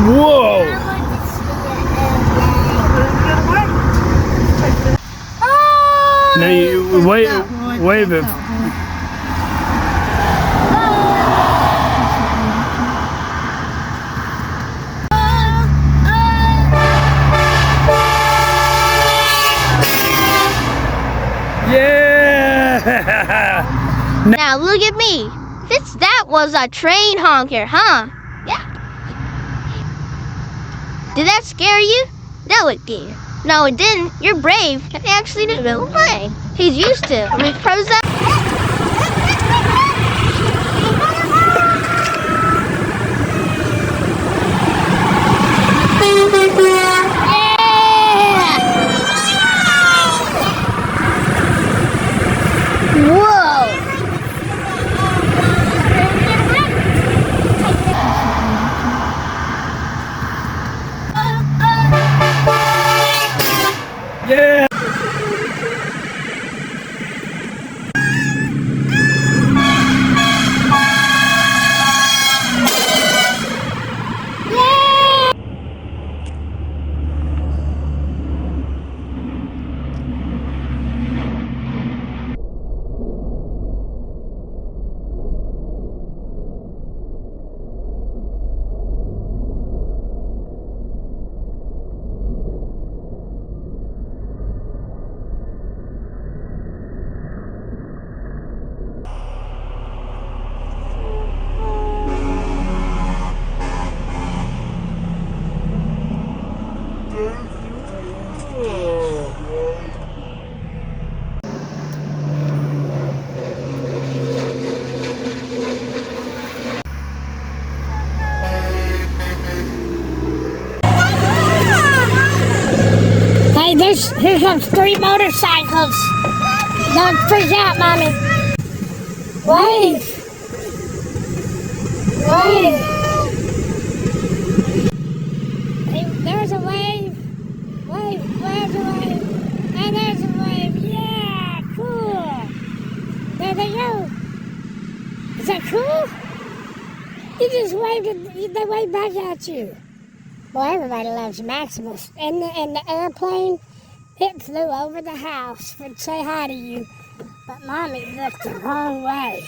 Whoa! No, you wave it. Yeah! Now look at me. That was a train honker, huh? Yeah. Did that scare you? No, it did. No, it didn't. You're brave. It actually didn't go away. He's used to it. We froze up. Yeah! Here comes 3 motorcycles. Don't freak out, Mommy. Wave. Wave. Hey, there's a wave. Wave. There's a wave. And there's a wave. Yeah, cool. There they go. Is that cool? You just waved it. They waved back at you. Well, everybody loves Maximus. And the airplane, it flew over the house to say hi to you. But Mommy looked the wrong way.